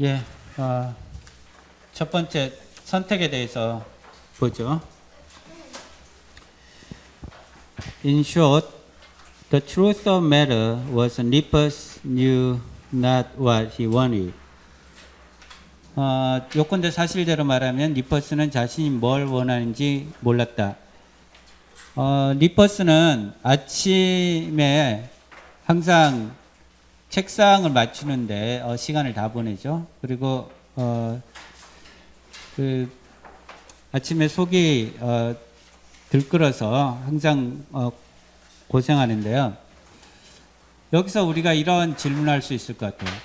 예, 첫 번째 선택에 대해서 보죠. In short, the truth of matter was Nippers knew not what he wanted. 요건대 사실대로 말하면 니퍼스는 자신이 뭘 원하는지 몰랐다. 니퍼스는 아침에 항상 책상을 맞추는데 시간을 다 보내죠. 그리고 그 아침에 속이 들끓어서 항상 고생하는데요. 여기서 우리가 이런 질문을 할 수 있을 것 같아요.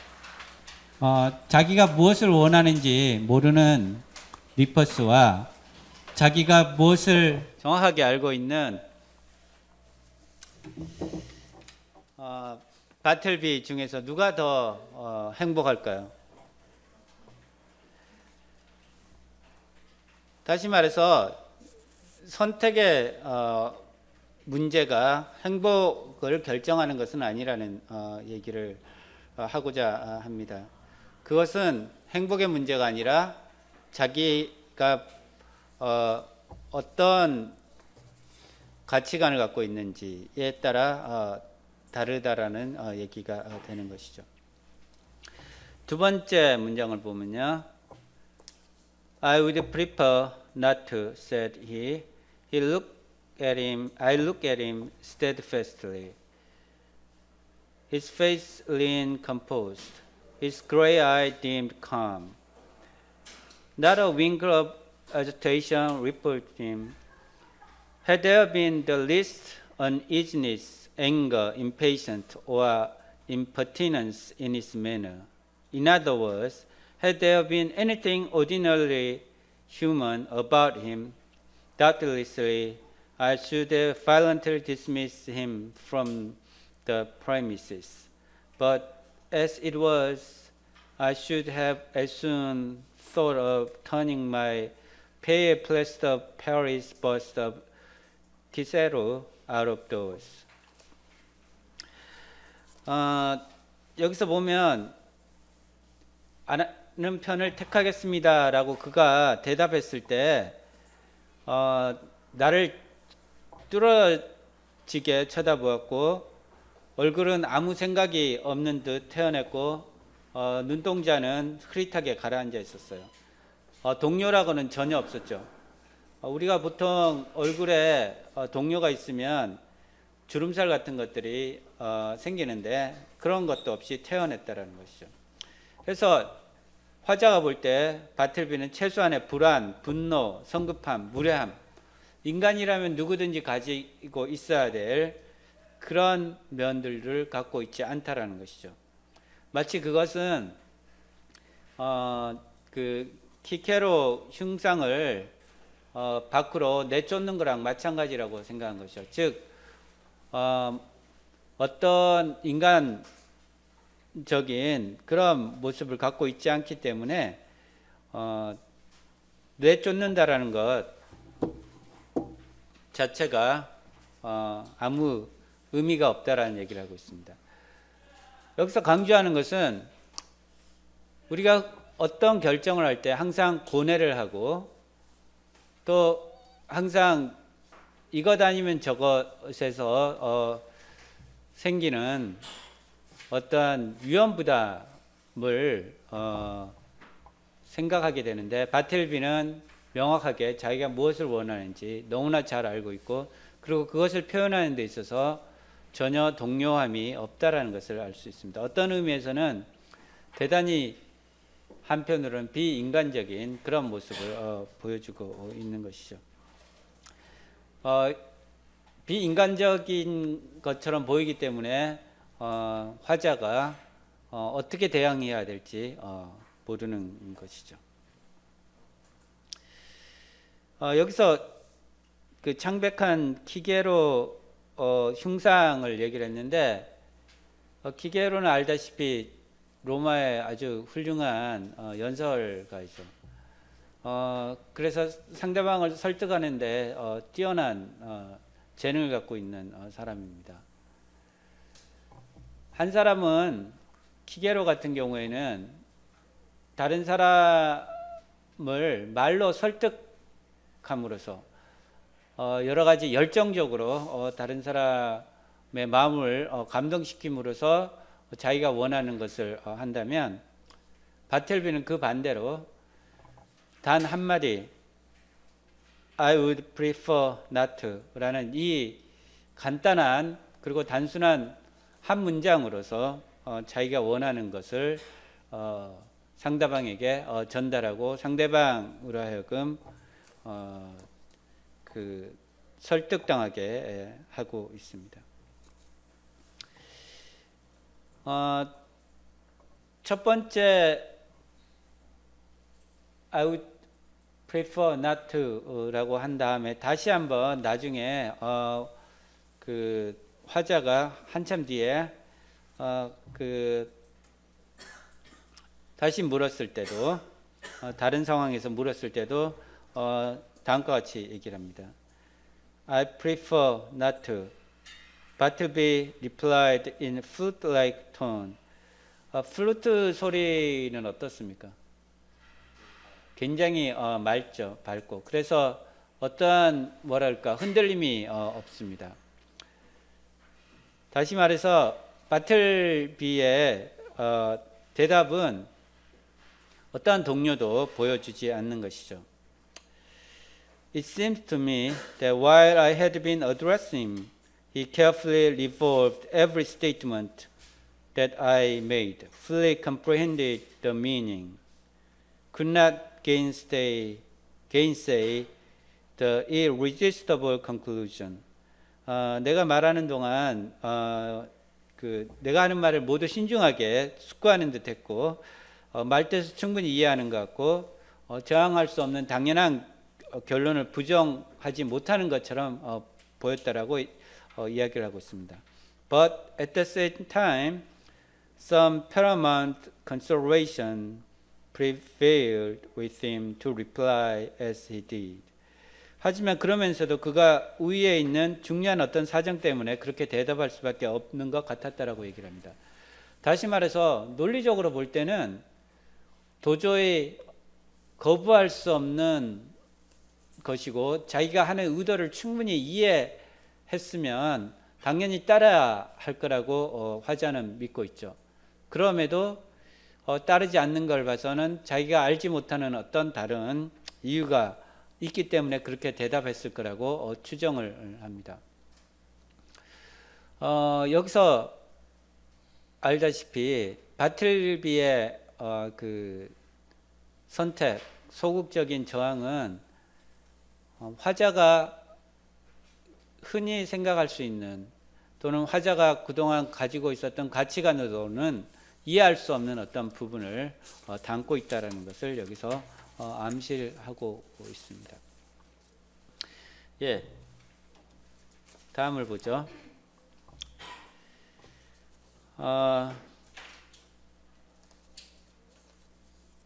자기가 무엇을 원하는지 모르는 리퍼스와 자기가 무엇을 정확하게 알고 있는 바틀비 중에서 누가 더 행복할까요? 다시 말해서 선택의 문제가 행복을 결정하는 것은 아니라는 얘기를 하고자 합니다. 그것은 행복의 문제가 아니라 자기가 어떤 가치관을 갖고 있는지에 따라 다르다라는 얘기가 되는 것이죠. 두 번째 문장을 보면요. I would prefer not to, said he. I looked at him steadfastly. His face leaned composed. His gray eye dimmed calm. Not a wrinkle of agitation rippled him. Had there been the least uneasiness, anger, impatience, or impertinence in his manner? In other words, had there been anything ordinarily human about him, doubtlessly I should have violently dismissed him from the premises. But as it was, I should have as soon thought of turning my pale plaster of Paris bust of Cicero out of doors. 여기서 보면 안 하는 편을 택하겠습니다라고 그가 대답했을 때 나를 뚫어지게 쳐다보았고 얼굴은 아무 생각이 없는 듯 태어났고 눈동자는 흐릿하게 가라앉아 있었어요. 동요라고는 전혀 없었죠. 우리가 보통 얼굴에 동요가 있으면 주름살 같은 것들이 생기는데 그런 것도 없이 태어났다는 것이죠. 그래서 화자가 볼 때 바틀비는 최소한의 불안, 분노, 성급함, 무례함, 인간이라면 누구든지 가지고 있어야 될 그런 면들을 갖고 있지 않다라는 것이죠. 마치 그것은 그 키케로 흉상을 밖으로 내쫓는 거랑 마찬가지라고 생각한 것이죠. 즉 어떤 인간적인 그런 모습을 갖고 있지 않기 때문에 내쫓는다라는 것 자체가 아무 의미가 없다라는 얘기를 하고 있습니다. 여기서 강조하는 것은 우리가 어떤 결정을 할 때 항상 고뇌를 하고 또 항상 이것 아니면 저것에서 생기는 어떠한 위험부담을 생각하게 되는데 바틀비는 명확하게 자기가 무엇을 원하는지 너무나 잘 알고 있고 그리고 그것을 표현하는 데 있어서 전혀 동요함이 없다라는 것을 알 수 있습니다. 어떤 의미에서는 대단히 한편으로는 비인간적인 그런 모습을 보여주고 있는 것이죠. 비인간적인 것처럼 보이기 때문에 화자가 어떻게 대응해야 될지 모르는 것이죠. 여기서 그 창백한 키게로 흉상을 얘기를 했는데 키게로는 알다시피 로마의 아주 훌륭한 연설가이죠. 그래서 상대방을 설득하는데 뛰어난 재능을 갖고 있는 사람입니다. 한 사람은 키게로 같은 경우에는 다른 사람을 말로 설득함으로써 여러 가지 열정적으로 다른 사람의 마음을 감동시킴으로써 자기가 원하는 것을 한다면, 바틀비는 그 반대로 단 한마디 I would prefer not to 라는 이 간단한 그리고 단순한 한 문장으로서 자기가 원하는 것을 상대방에게 전달하고 상대방으로 하여금 그 설득당하게 하고 있습니다. 첫 번째 I would prefer not to 라고 한 다음에 다시 한번 나중에 그 화자가 한참 뒤에 그 다시 물었을 때도 다른 상황에서 물었을 때도 다음과 같이 얘기를 합니다. I prefer not to. Bartleby replied in flute-like tone. 플루트 소리는 어떻습니까? 굉장히 맑죠, 밝고. 그래서 어떠한 뭐랄까 흔들림이 없습니다. 다시 말해서 바틀비의 대답은 어떠한 동료도 보여주지 않는 것이죠. It seems to me that while I had been addressing him, he carefully revolved every statement that I made, fully comprehended the meaning, could not gainsay the irresistible conclusion. 내가 말하는 동안 내가 하는 말을 모두 신중하게 숙고하는 듯했고 말뜻을 충분히 이해하는 것 같고 저항할 수 없는 당연한 결론을 부정하지 못하는 것처럼 보였다라고 이야기를 하고 있습니다. But at the same time, some paramount consideration prevailed with him to reply as he did. 하지만 그러면서도 그가 우위에 있는 중요한 어떤 사정 때문에 그렇게 대답할 수밖에 없는 것 같았다라고 얘기를 합니다. 다시 말해서 논리적으로 볼 때는 도저히 거부할 수 없는 것이고 자기가 하는 의도를 충분히 이해했으면 당연히 따라야 할 거라고 화자는 믿고 있죠. 그럼에도 따르지 않는 걸 봐서는 자기가 알지 못하는 어떤 다른 이유가 있기 때문에 그렇게 대답했을 거라고 추정을 합니다. 여기서 알다시피 바틀비의 그 선택, 소극적인 저항은 화자가 흔히 생각할 수 있는 또는 화자가 그동안 가지고 있었던 가치관으로는 이해할 수 없는 어떤 부분을 담고 있다는 것을 여기서 암시하고 있습니다. 예, 다음을 보죠.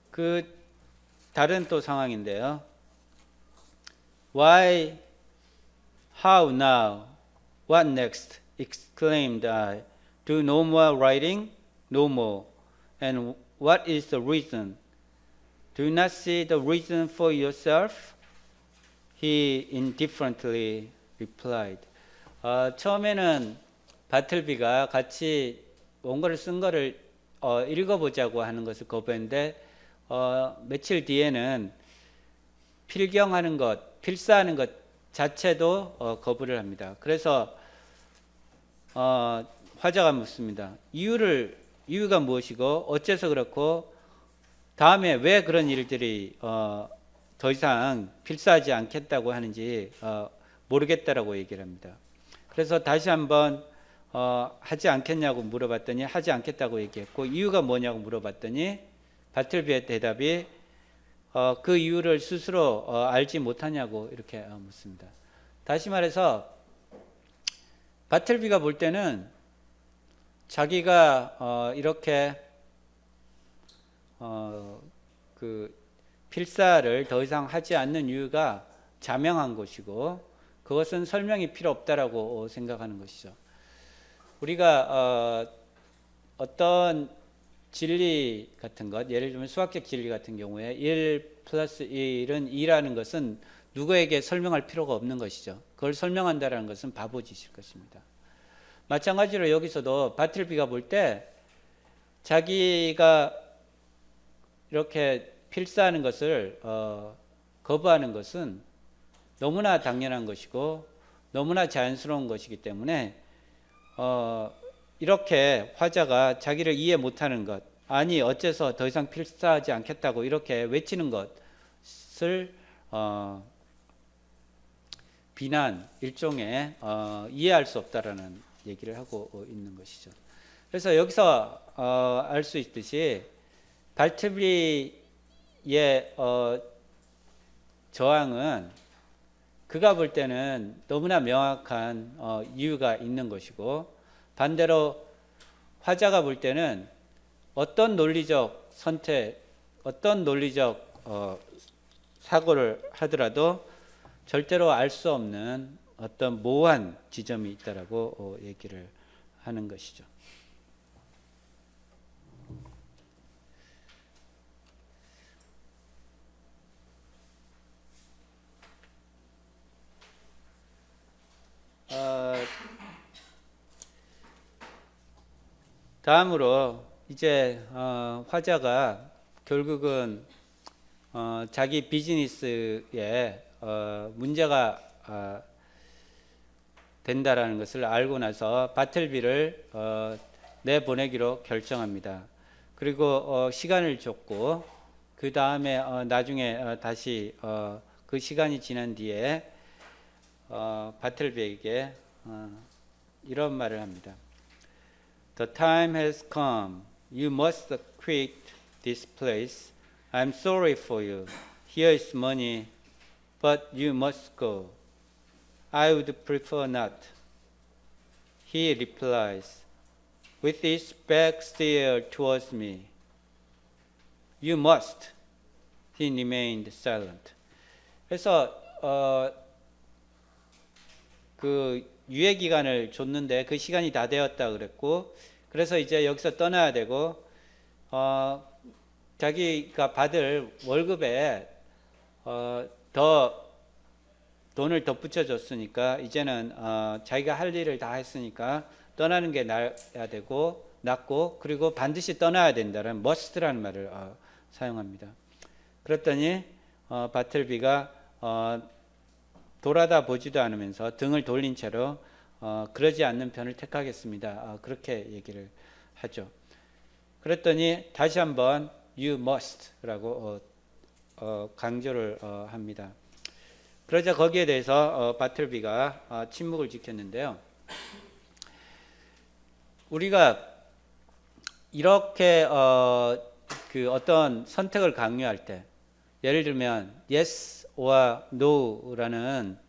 그 다른 또 상황인데요. Why, how now, what next? Exclaimed I. Do no more writing? No more. And what is the reason? Do you not see the reason for yourself? He indifferently replied. 처음에는 바틀비가 같이 원고를 쓴 거를 읽어보자고 하는 것을 거부했는데 며칠 뒤에는 필경하는 것, 필사하는 것 자체도 거부를 합니다. 그래서 화자가 묻습니다. 이유가 무엇이고 어째서 그렇고 다음에 왜 그런 일들이 더 이상 필사하지 않겠다고 하는지 모르겠다라고 얘기를 합니다. 그래서 다시 한번 하지 않겠냐고 물어봤더니 하지 않겠다고 얘기했고 이유가 뭐냐고 물어봤더니 바틀비의 대답이 그 이유를 스스로 알지 못하냐고 이렇게 묻습니다. 다시 말해서 바틀비가 볼 때는 자기가 이렇게 그 필사를 더 이상 하지 않는 이유가 자명한 것이고 그것은 설명이 필요 없다라고 생각하는 것이죠. 우리가 어떤 진리 같은 것, 예를 들면 수학적 진리 같은 경우에 1 플러스 1은 2라는 것은 누구에게 설명할 필요가 없는 것이죠. 그걸 설명한다는 것은 바보짓일 것입니다. 마찬가지로 여기서도 바틀비가 볼 때 자기가 이렇게 필사하는 것을 거부하는 것은 너무나 당연한 것이고 너무나 자연스러운 것이기 때문에 이렇게 화자가 자기를 이해 못하는 것, 아니 어째서 더 이상 필사하지 않겠다고 이렇게 외치는 것을 비난, 일종의 이해할 수 없다라는 얘기를 하고 있는 것이죠. 그래서 여기서 알 수 있듯이 발트비의 저항은 그가 볼 때는 너무나 명확한 이유가 있는 것이고, 반대로 화자가 볼 때는 어떤 논리적 선택, 어떤 논리적 사고를 하더라도 절대로 알 수 없는 어떤 모호한 지점이 있다라고 얘기를 하는 것이죠. 다음으로 이제 화자가 결국은 자기 비즈니스에 문제가 된다라는 것을 알고 나서 바틀비를 내보내기로 결정합니다. 그리고 시간을 줬고 그 다음에 나중에 다시 그 시간이 지난 뒤에 바틀비에게 이런 말을 합니다. The time has come. You must quit this place. I'm sorry for you. Here is money, but you must go. I would prefer not. He replies, with his back stare towards me. You must. He remained silent. 그래서 그 유예 기간을 줬는데 그 시간이 다 되었다 그랬고, 그래서 이제 여기서 떠나야 되고, 자기가 받을 월급에 더 돈을 덧붙여 줬으니까 이제는 자기가 할 일을 다 했으니까 떠나는 게 낫고, 그리고 반드시 떠나야 된다는 must라는 말을 사용합니다. 그랬더니 바틀비가 돌아다 보지도 않으면서 등을 돌린 채로 그러지 않는 편을 택하겠습니다. 그렇게 얘기를 하죠. 그랬더니 다시 한번 you must라고 강조를 합니다. 그러자 거기에 대해서 바틀비가 침묵을 지켰는데요. 우리가 이렇게 그 어떤 선택을 강요할 때, 예를 들면 yes or no라는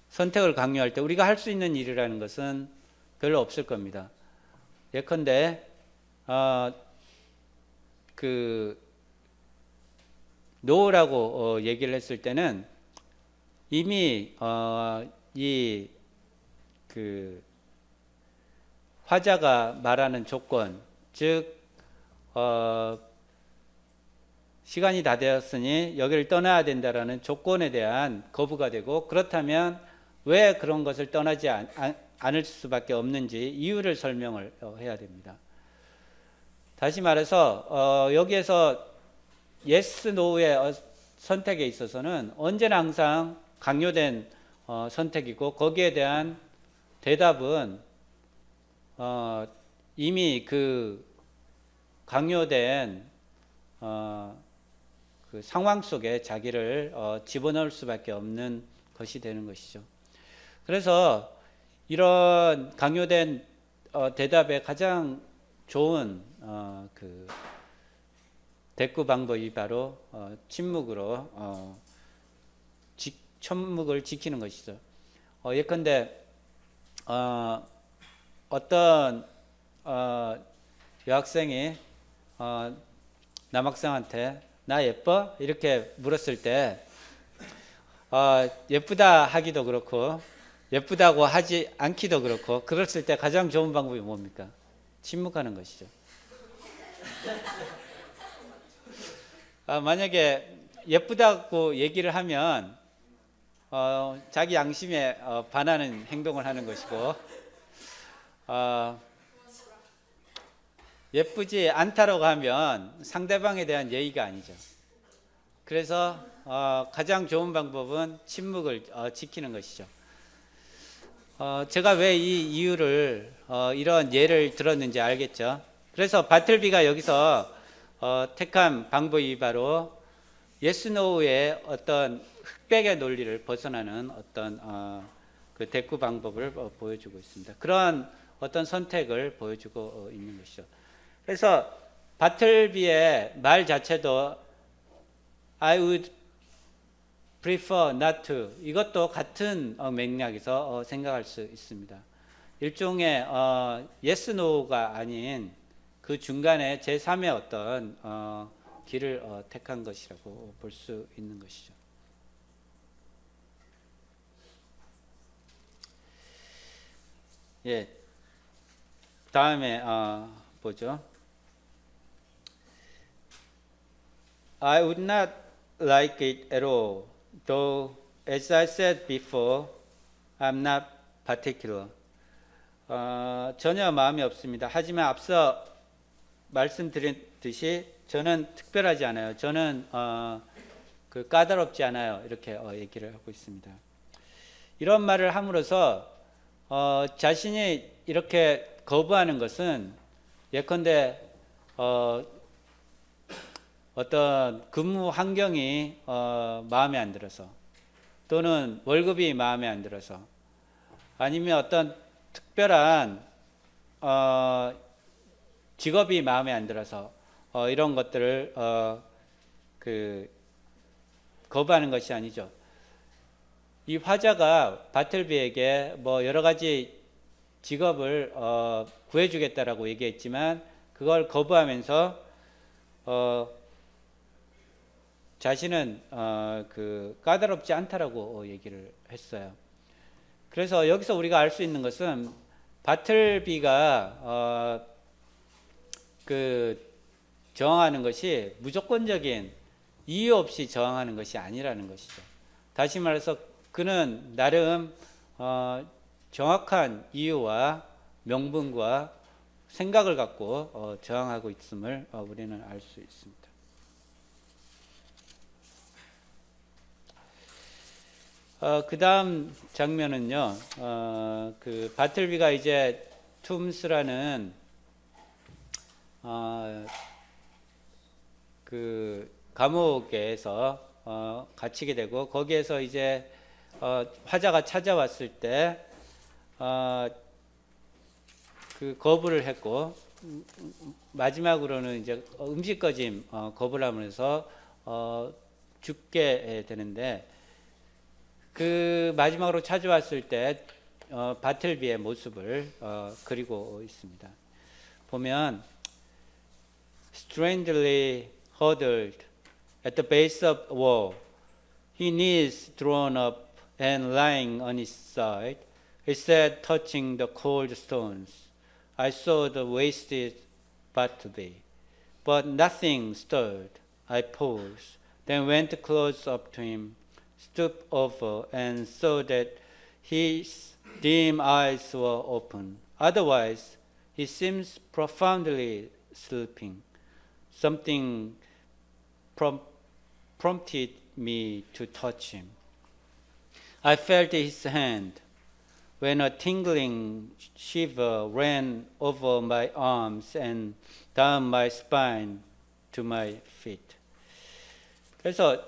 선택을 강요할 때 우리가 할 수 있는 일이라는 것은 별로 없을 겁니다. 예컨대 그 no라고 얘기를 했을 때는 이미 이 그 화자가 말하는 조건, 즉 시간이 다 되었으니 여기를 떠나야 된다라는 조건에 대한 거부가 되고, 그렇다면 왜 그런 것을 떠나지 않을 수밖에 없는지 이유를 설명을 해야 됩니다. 다시 말해서 여기에서 yes, no의 선택에 있어서는 언제나 항상 강요된 선택이고, 거기에 대한 대답은 이미 그 강요된 그 상황 속에 자기를 집어넣을 수밖에 없는 것이 되는 것이죠. 그래서 이런 강요된 대답의 가장 좋은 그 대꾸 방법이 바로 침묵으로 천묵을 지키는 것이죠. 예컨대 어떤 여학생이 남학생한테 나 예뻐? 이렇게 물었을 때 예쁘다 하기도 그렇고 예쁘다고 하지 않기도 그렇고, 그랬을 때 가장 좋은 방법이 뭡니까? 침묵하는 것이죠. 만약에 예쁘다고 얘기를 하면 자기 양심에 반하는 행동을 하는 것이고, 예쁘지 않다라고 하면 상대방에 대한 예의가 아니죠. 그래서 가장 좋은 방법은 침묵을 지키는 것이죠. 제가 왜 이 이유를 이런 예를 들었는지 알겠죠. 그래서 바틀비가 여기서 택한 방법이 바로 예스 노우의 어떤 흑백의 논리를 벗어나는 어떤 그 대꾸 방법을 보여주고 있습니다. 그런 어떤 선택을 보여주고 있는 것이죠. 그래서 바틀비의 말 자체도 I would prefer not to, 이것도 같은 맥락에서 생각할 수 있습니다. 일종의 yes, no가 아닌 그 중간에 제3의 어떤 길을 택한 것이라고 볼 수 있는 것이죠. 예, 다음에 보죠. I would not like it at all, though as I said before, I'm not particular. 전혀 마음이 없습니다. 하지만 앞서 말씀드렸듯이 저는 특별하지 않아요. 저는 그 까다롭지 않아요. 이렇게 얘기를 하고 있습니다. 이런 말을 함으로써 자신이 이렇게 거부하는 것은 예컨대 어떤 근무 환경이 마음에 안 들어서, 또는 월급이 마음에 안 들어서, 아니면 어떤 특별한 직업이 마음에 안 들어서 이런 것들을 거부하는 것이 아니죠. 이 화자가 바틀비에게 뭐 여러 가지 직업을 구해주겠다라고 얘기했지만 그걸 거부하면서 자신은 까다롭지 않다라고 얘기를 했어요. 그래서 여기서 우리가 알 수 있는 것은 바틀비가 저항하는 것이 무조건적인 이유 없이 저항하는 것이 아니라는 것이죠. 다시 말해서 그는 나름 정확한 이유와 명분과 생각을 갖고 저항하고 있음을 우리는 알 수 있습니다. 그 다음 장면은요, 그 바틀비가 이제 툼스라는 그 감옥에서 갇히게 되고, 거기에서 이제 화자가 찾아왔을 때 그 거부를 했고, 마지막으로는 이제 음식 거짐 거부를 하면서 죽게 되는데, 그 마지막으로 찾아왔을 때 바틀비의 모습을 그리고 있습니다. 보면 strangely huddled at the base of the wall, his knees drawn up and lying on his side, he said, touching the cold stones, I saw the wasted Bartleby, but nothing stirred. I paused, then went close up to him, stooped over, and saw that his dim eyes were open. Otherwise, he seems profoundly sleeping. Something prompted me to touch him. I felt his hand when a tingling shiver ran over my arms and down my spine to my feet. 그래서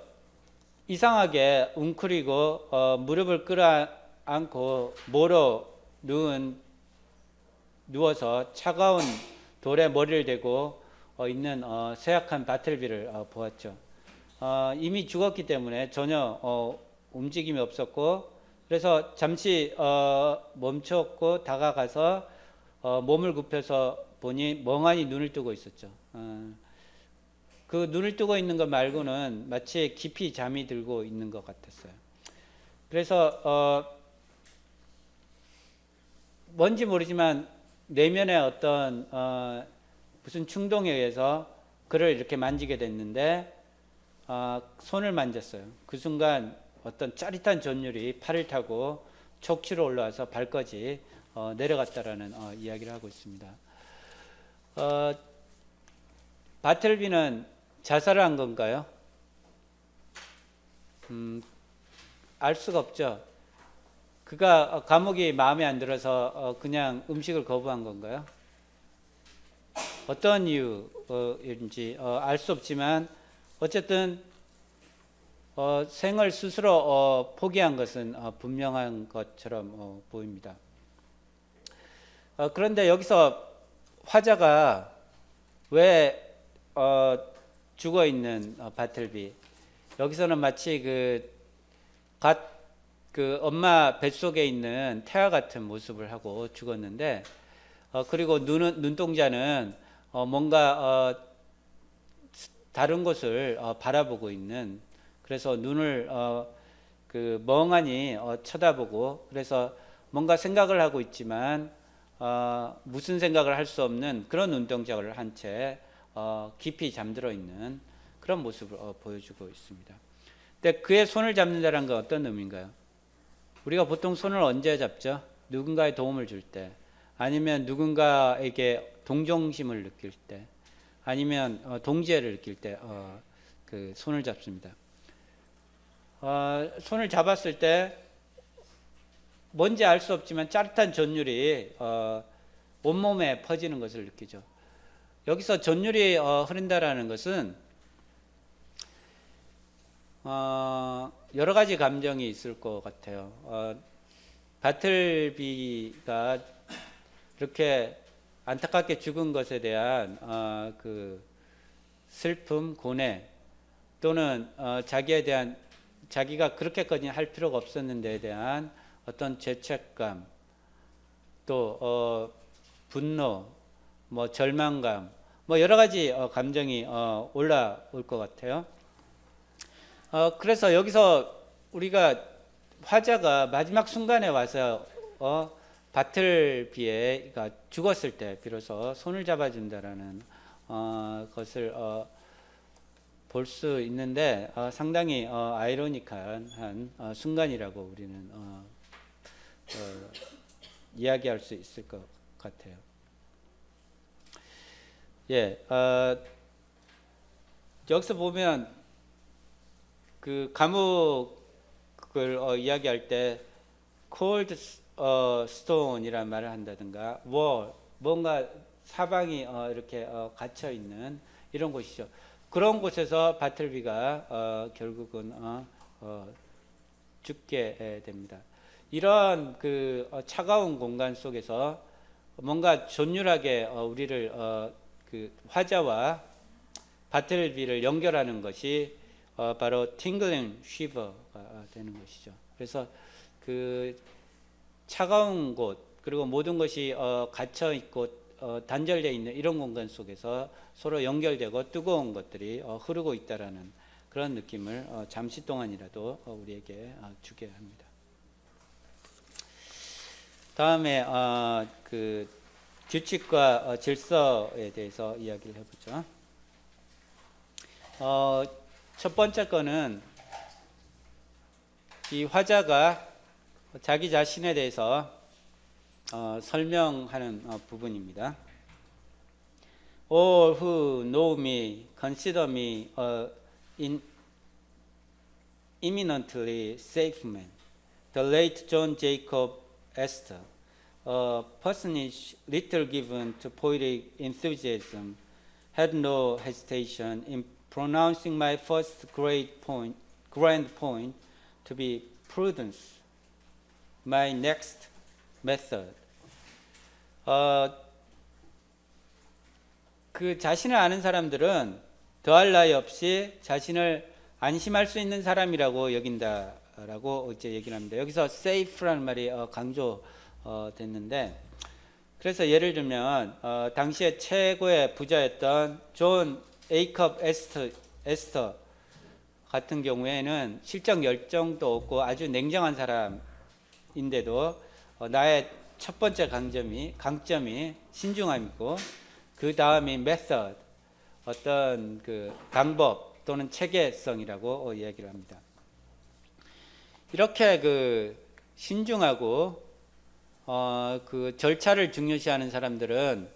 이상하게 웅크리고 무릎을 끌어안고 모로 누워서 차가운 돌에 머리를 대고 있는 쇠약한 바틀비를 보았죠. 이미 죽었기 때문에 전혀 움직임이 없었고, 그래서 잠시 멈췄고 다가가서 몸을 굽혀서 보니 멍하니 눈을 뜨고 있었죠. 그 눈을 뜨고 있는 것 말고는 마치 깊이 잠이 들고 있는 것 같았어요. 그래서 뭔지 모르지만 내면의 어떤 무슨 충동에 의해서 그를 이렇게 만지게 됐는데 손을 만졌어요. 그 순간 어떤 짜릿한 전율이 팔을 타고 척추로 올라와서 발까지 내려갔다라는 이야기를 하고 있습니다. 바틀비는 자살을 한 건가요? 알 수가 없죠. 그가 감옥이 마음에 안 들어서 그냥 음식을 거부한 건가요? 어떤 이유인지 알 수 없지만 어쨌든 생을 스스로 포기한 것은 분명한 것처럼 보입니다. 그런데 여기서 화자가 왜 죽어 있는 바틀비, 여기서는 마치 그 엄마 뱃속에 있는 태아 같은 모습을 하고 죽었는데, 그리고 눈동자는 뭔가 다른 곳을 바라보고 있는, 그래서 눈을 그 멍하니 쳐다보고, 그래서 뭔가 생각을 하고 있지만 무슨 생각을 할 수 없는 그런 눈동자를 한 채 깊이 잠들어 있는 그런 모습을 보여주고 있습니다. 근데 그의 손을 잡는다는 건 어떤 의미인가요? 우리가 보통 손을 언제 잡죠? 누군가의 도움을 줄 때, 아니면 누군가에게 동정심을 느낄 때, 아니면 동지애를 느낄 때 그 손을 잡습니다. 손을 잡았을 때 뭔지 알 수 없지만 짜릿한 전율이 온몸에 퍼지는 것을 느끼죠. 여기서 전율이 흐른다라는 것은 여러 가지 감정이 있을 것 같아요. 바틀비가 이렇게 안타깝게 죽은 것에 대한 그 슬픔, 고뇌, 또는 자기에 대한, 자기가 그렇게까지 할 필요가 없었는데에 대한 어떤 죄책감, 또 분노, 뭐 절망감, 뭐 여러 가지 감정이 올라올 것 같아요. 그래서 여기서 우리가 화자가 마지막 순간에 와서 바틀비가 죽었을 때 비로소 손을 잡아준다라는 것을 볼 수 있는데 상당히 아이러니컬한 순간이라고 우리는 이야기할 수 있을 것 같아요. 예, 여기서 보면 그 감옥을 이야기할 때 cold stone이라는 말을 한다든가 wall, 뭔가 사방이 이렇게 갇혀 있는 이런 곳이죠. 그런 곳에서 바틀비가 결국은 죽게 됩니다. 이런 그 차가운 공간 속에서 뭔가 존율하게 우리를 그 화자와 바틀비를 연결하는 것이 바로 tingling shiver가 되는 것이죠. 그래서 그 차가운 곳, 그리고 모든 것이 갇혀 있고 단절되어 있는 이런 공간 속에서 서로 연결되고 뜨거운 것들이 흐르고 있다라는 그런 느낌을 잠시 동안이라도 우리에게 주게 합니다. 다음에 그 규칙과 질서에 대해서 이야기를 해보죠. 첫 번째 거는 이 화자가 자기 자신에 대해서 설명하는 부분입니다. All who know me consider me an eminently safe man. The late John Jacob Astor, a personage little given to poetic enthusiasm, had no hesitation in pronouncing my first grand point to be prudence, my next method. 그 자신을 아는 사람들은 더할 나위 없이 자신을 안심할 수 있는 사람이라고 여긴다라고 이제 얘기를 합니다. 여기서 safe라는 말이 강조됐는데, 그래서 예를 들면 당시에 최고의 부자였던 존 에이컵 에스터 같은 경우에는 실적 열정도 없고 아주 냉정한 사람인데도 나의 첫 번째 강점이 신중함이고, 그 다음이 method, 어떤 그 방법 또는 체계성이라고 얘기를 합니다. 이렇게 그 신중하고 그 절차를 중요시하는 사람들은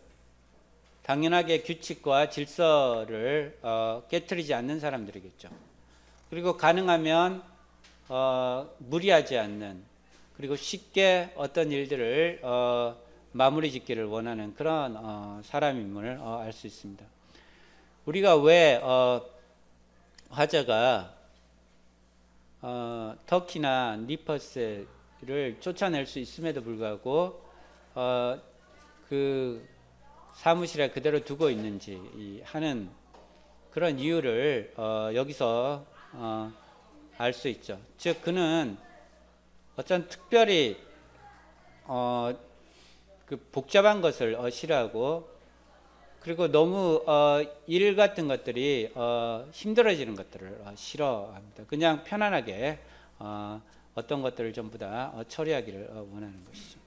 당연하게 규칙과 질서를 깨트리지 않는 사람들이겠죠. 그리고 가능하면 무리하지 않는, 그리고 쉽게 어떤 일들을 마무리 짓기를 원하는 그런 사람임을 알 수 있습니다. 우리가 왜 화자가 터키나 니퍼스를 쫓아낼 수 있음에도 불구하고 그 사무실에 그대로 두고 있는지 하는 그런 이유를 여기서 알 수 있죠. 즉 그는 어떤 특별히 그 복잡한 것을 싫어하고, 그리고 너무 일 같은 것들이 힘들어지는 것들을 싫어합니다. 그냥 편안하게 어떤 것들을 전부 다 처리하기를 원하는 것이죠.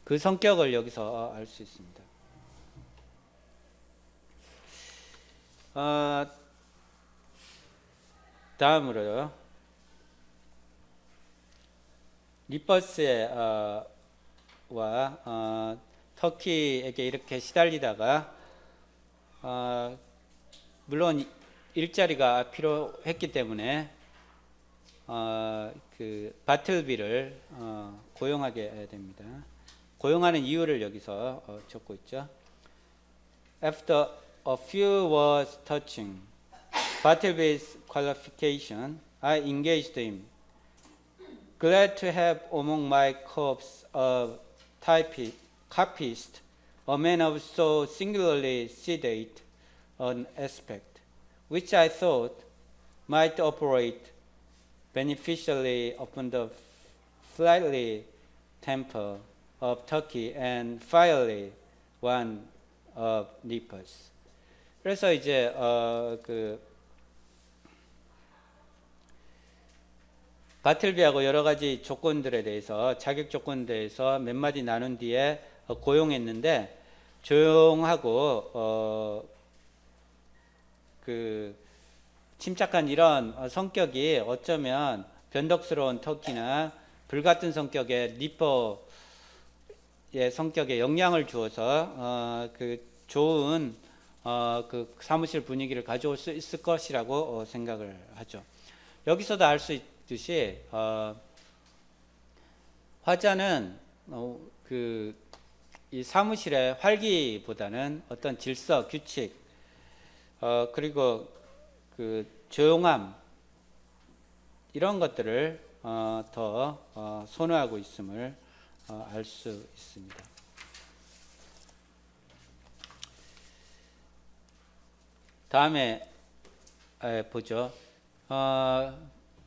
그 성격을 여기서 알 수 있습니다. 다음으로요, 니퍼스의 와 터키에게 이렇게 시달리다가 물론 일자리가 필요했기 때문에 그 바틀비를 고용하게 됩니다. 고용하는 이유를 여기서 적고 있죠. After a few words touching Bartleby's qualification, I engaged him. Glad to have among my corps a copyist, a man of so singularly sedate an aspect, which I thought might operate beneficially upon the flighty temper of Turkey and fiery one of Nippers. 그래서 이제 그 바틀비하고 여러 가지 조건들에 대해서, 자격 조건에 대해서 몇 마디 나눈 뒤에 고용했는데, 조용하고 그 침착한 이런 성격이 어쩌면 변덕스러운 터키나 불같은 성격의 니퍼의 성격에 영향을 주어서 그 좋은 그 사무실 분위기를 가져올 수 있을 것이라고 생각을 하죠. 여기서도 알 수 있듯이 화자는 그 이 사무실의 활기보다는 어떤 질서, 규칙, 그리고 그 조용함, 이런 것들을 더 선호하고 있음을 알 수 있습니다. 다음에 보죠.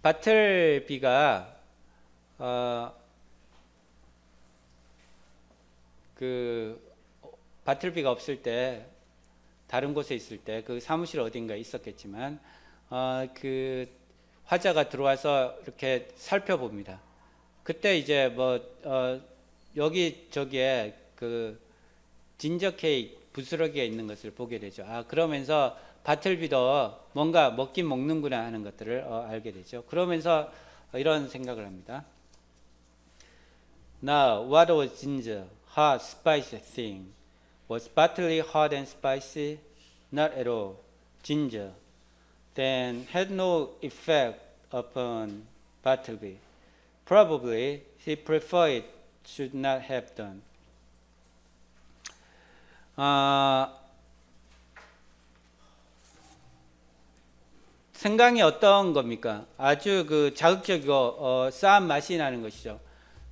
바틀비가 그 바틀비가 없을 때, 다른 곳에 있을 때 그 사무실 어딘가에 있었겠지만 그 화자가 들어와서 이렇게 살펴봅니다. 그때 이제 뭐 여기 저기에 그 진저 케이크 부스러기가 있는 것을 보게 되죠. 그러면서 바틀비도 뭔가 먹긴 먹는구나 하는 것들을 알게 되죠. 그러면서 이런 생각을 합니다. Now, what was ginger? Hot, spicy thing. Was Bartleby hot and spicy? Not at all. Ginger. Then had no effect upon Bartleby. Probably he preferred it should not have done. 생강이 어떤 겁니까? 아주 그 자극적이고 싸한 맛이 나는 것이죠.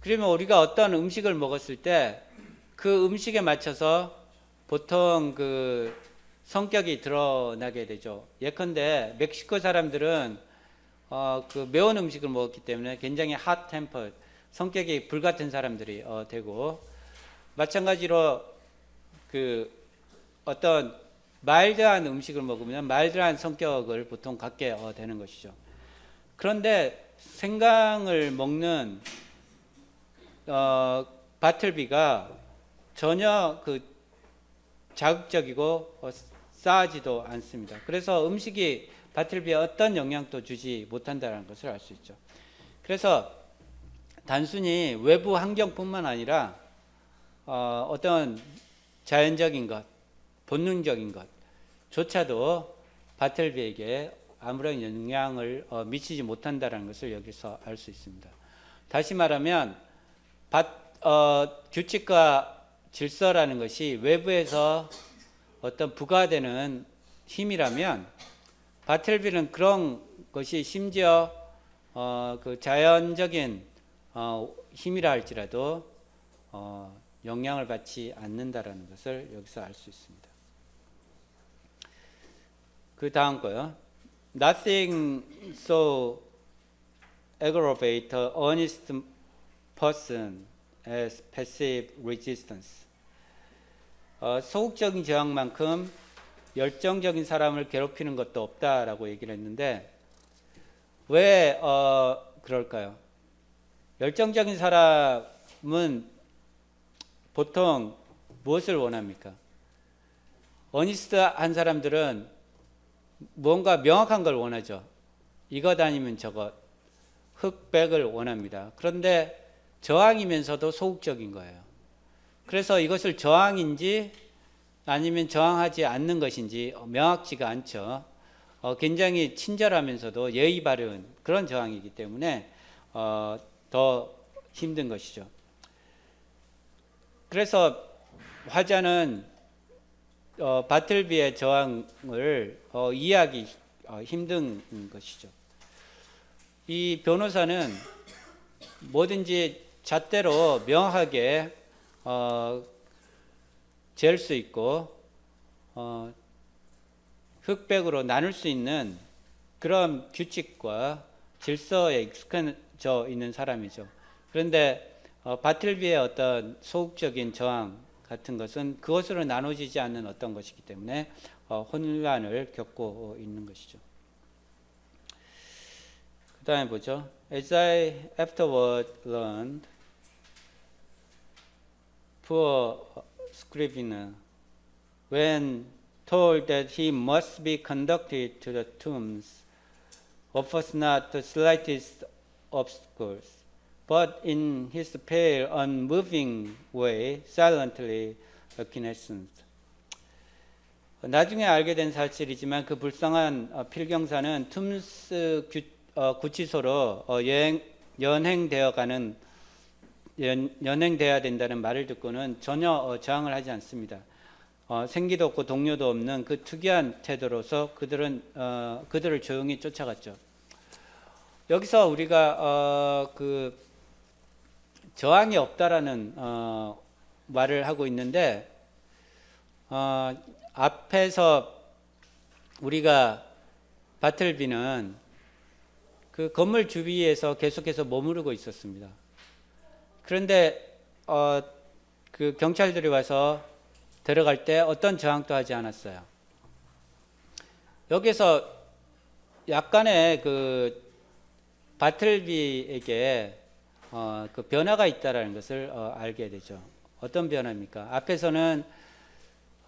그러면 우리가 어떤 음식을 먹었을 때 그 음식에 맞춰서 보통 그 성격이 드러나게 되죠. 예컨대 멕시코 사람들은 그 매운 음식을 먹었기 때문에 굉장히 핫 템퍼, 성격이 불같은 사람들이 되고, 마찬가지로 그 어떤 마일드한 음식을 먹으면 마일드한 성격을 보통 갖게 되는 것이죠. 그런데 생강을 먹는 바틀비가 전혀 그 자극적이고 싸하지도 않습니다. 그래서 음식이 바틀비에 어떤 영향도 주지 못한다는 것을 알 수 있죠. 그래서 단순히 외부 환경뿐만 아니라 어떤 자연적인 것, 본능적인 것조차도 바틀비에게 아무런 영향을 미치지 못한다는 것을 여기서 알 수 있습니다. 다시 말하면 규칙과 질서라는 것이 외부에서 어떤 부과되는 힘이라면 바틀비는 그런 것이 심지어 그 자연적인 힘이라 할지라도 영향을 받지 않는다라는 것을 여기서 알 수 있습니다. 그 다음 거요. Nothing so aggravate an honest person as passive resistance. 소극적인 저항만큼 열정적인 사람을 괴롭히는 것도 없다라고 얘기를 했는데 왜 그럴까요? 열정적인 사람은 보통 무엇을 원합니까? 어니스트한 사람들은 뭔가 명확한 걸 원하죠. 이것 아니면 저것, 흑백을 원합니다. 그런데 저항이면서도 소극적인 거예요. 그래서 이것을 저항인지 아니면 저항하지 않는 것인지 명확지가 않죠. 굉장히 친절하면서도 예의 바른 그런 저항이기 때문에 더 힘든 것이죠. 그래서 화자는 바틀비의 저항을 이해하기 힘든 것이죠. 이 변호사는 뭐든지 잣대로 명확하게 잴 수 있고 흑백으로 나눌 수 있는 그런 규칙과 질서에 익숙해져 있는 사람이죠. 그런데 바틀비의 어떤 소극적인 저항 같은 것은 그것으로 나눠지지 않는 어떤 것이기 때문에 혼란을 겪고 있는 것이죠. 그 다음에 보죠. As I afterward learned, poor Scrivener, when told that he must be conducted to the tombs, offers not the slightest obstacles, but in his pale, unmoving way, silently acquiesced. 나중에 알게 된 사실이지만 그 불쌍한 필경사는 툼스 구치소로 연행되어야 된다는 말을 듣고는 전혀 저항을 하지 않습니다. 생기도 없고 동료도 없는 그 특이한 태도로서 그들을 조용히 쫓아갔죠. 여기서 우리가 그 저항이 없다라는 말을 하고 있는데 앞에서 우리가 바틀비는 그 건물 주위에서 계속해서 머무르고 있었습니다. 그런데 그 경찰들이 와서 데려갈 때 어떤 저항도 하지 않았어요. 여기서 약간의 그 바틀비에게 그 변화가 있다라는 것을 알게 되죠. 어떤 변화입니까? 앞에서는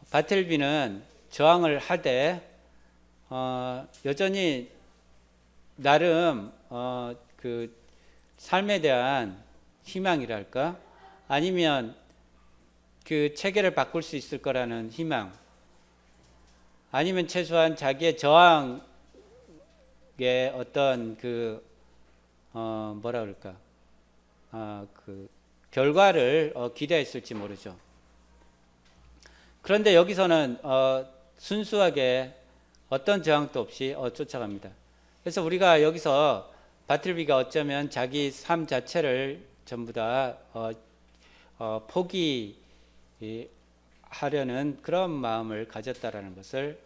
바틀비는 저항을 하되 여전히 나름 그 삶에 대한 희망이랄까? 아니면 그 체계를 바꿀 수 있을 거라는 희망, 아니면 최소한 자기의 저항의 어떤 그 뭐라 그럴까? 그 결과를 기대했을지 모르죠. 그런데 여기서는 순수하게 어떤 저항도 없이 쫓아갑니다. 그래서 우리가 여기서 바틀비가 어쩌면 자기 삶 자체를 전부 다 포기하려는 그런 마음을 가졌다라는 것을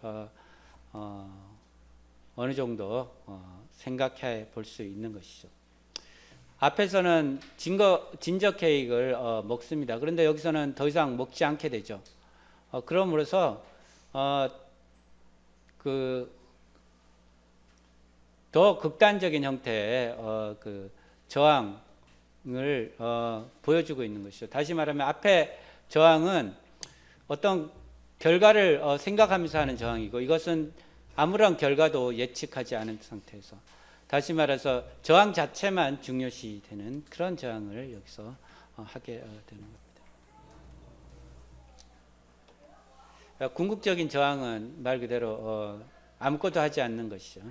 어느 정도 생각해 볼 수 있는 것이죠. 앞에서는 진저 케이크를 먹습니다. 그런데 여기서는 더 이상 먹지 않게 되죠. 그럼으로써 그 더 극단적인 형태의 그 저항을 보여주고 있는 것이죠. 다시 말하면 앞에 저항은 어떤 결과를 생각하면서 하는 저항이고, 이것은 아무런 결과도 예측하지 않은 상태에서, 다시 말해서 저항 자체만 중요시되는 그런 저항을 여기서 하게 되는 겁니다. 궁극적인 저항은 말 그대로 아무것도 하지 않는 것이죠.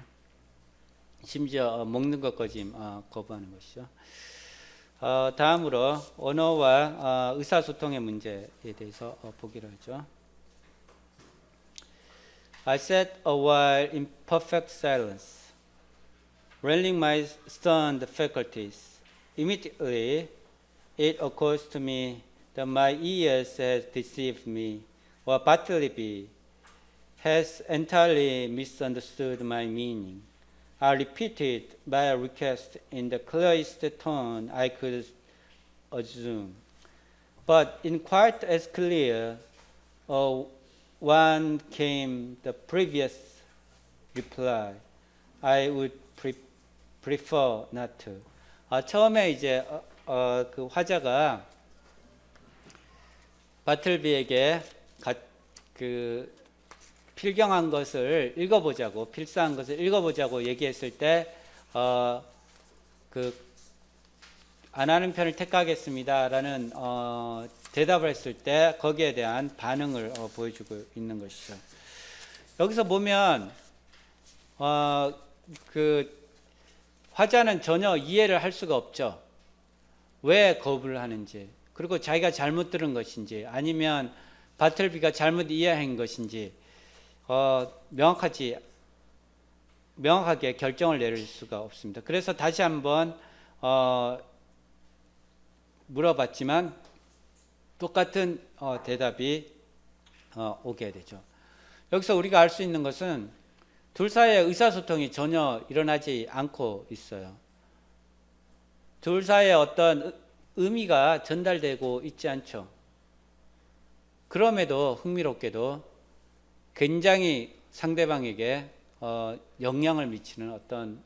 심지어 먹는 것까지 거부하는 것이죠. 다음으로 언어와 의사소통의 문제에 대해서 보기로 하죠. I sat a while in perfect silence, railing my stunned faculties. Immediately, it occurs to me that my ears had deceived me, or Bartleby has entirely misunderstood my meaning. I repeated my request in the clearest tone I could assume, but in quite as clear one came the previous reply. I would prefer not to. 처음에 이제 그 화자가 바틀비에게 그 필경한 것을 읽어보자고, 필사한 것을 읽어보자고 얘기했을 때, 안 하는 편을 택하겠습니다라는 대답을 했을 때 거기에 대한 반응을 보여주고 있는 것이죠. 여기서 보면 그 화자는 전혀 이해를 할 수가 없죠. 왜 거부를 하는지, 그리고 자기가 잘못 들은 것인지, 아니면 바틀비가 잘못 이해한 것인지 명확하게 결정을 내릴 수가 없습니다. 그래서 다시 한번 물어봤지만 똑같은 대답이 오게 되죠. 여기서 우리가 알 수 있는 것은 둘 사이의 의사소통이 전혀 일어나지 않고 있어요. 둘 사이의 어떤 의미가 전달되고 있지 않죠. 그럼에도 흥미롭게도 굉장히 상대방에게 영향을 미치는 어떤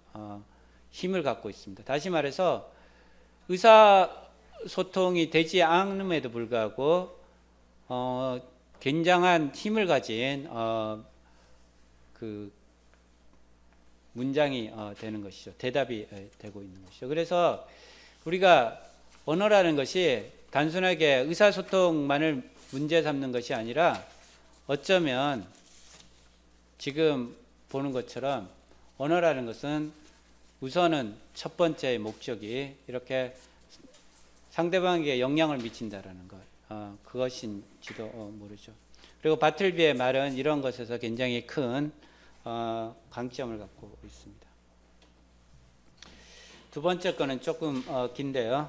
힘을 갖고 있습니다. 다시 말해서 의사소통이 되지 않음에도 불구하고 굉장한 힘을 가진 그 문장이 되는 것이죠. 대답이 되고 있는 것이죠. 그래서 우리가 언어라는 것이 단순하게 의사소통만을 문제 삼는 것이 아니라 어쩌면 지금 보는 것처럼 언어라는 것은 우선은 첫 번째 목적이 이렇게 상대방에게 영향을 미친다라는 것, 그것인지도 모르죠. 그리고 바틀비의 말은 이런 것에서 굉장히 큰 강점을 갖고 있습니다. 두 번째 거는 조금 긴데요.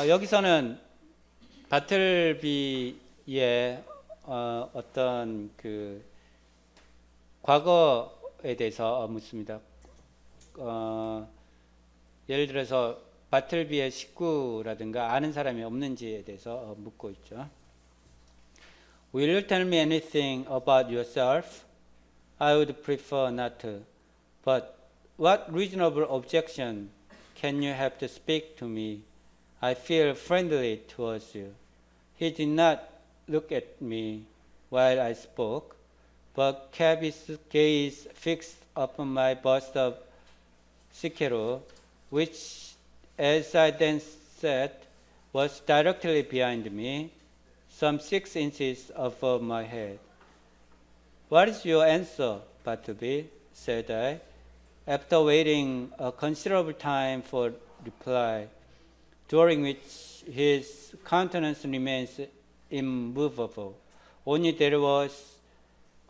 여기서는 바틀비의 어떤 그 과거에 대해서 묻습니다. 예를 들어서 바틀비의 식구라든가 아는 사람이 없는지에 대해서 묻고 있죠. Will you tell me anything about yourself? I would prefer not to. But what reasonable objection can you have to speak to me? I feel friendly towards you. He did not look at me while I spoke, but kept his gaze fixed upon my bust of Cicero, which, as I then said, was directly behind me, some 6 inches above my head. What is your answer, Bartleby? Said I, after waiting a considerable time for reply, during which his countenance remains immovable. Only there was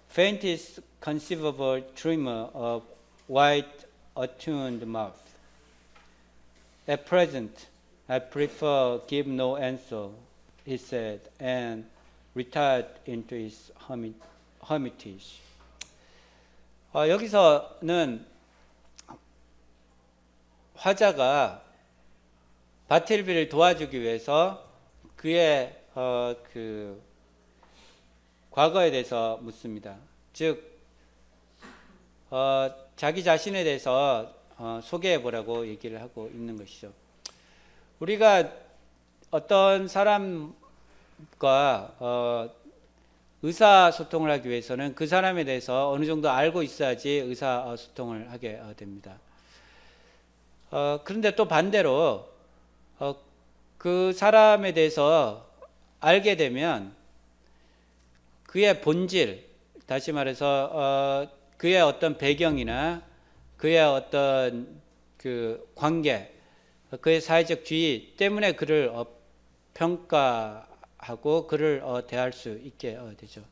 faintest conceivable tremor of white, attuned mouth. At present, I prefer give no answer, he said, and retired into his hermitage. 여기서는 화자가 바틀비를 도와주기 위해서 그의 그 과거에 대해서 묻습니다. 즉 자기 자신에 대해서 소개해 보라고 얘기를 하고 있는 것이죠. 우리가 어떤 사람을 의사소통을 하기 위해서는 그 사람에 대해서 어느 정도 알고 있어야지 의사소통을 하게 됩니다. 그런데 또 반대로 그 사람에 대해서 알게 되면 그의 본질, 다시 말해서 그의 어떤 배경이나 그의 어떤 그 관계, 그의 사회적 지위 때문에 그를 평가하고 그를 대할 수 있게 되죠.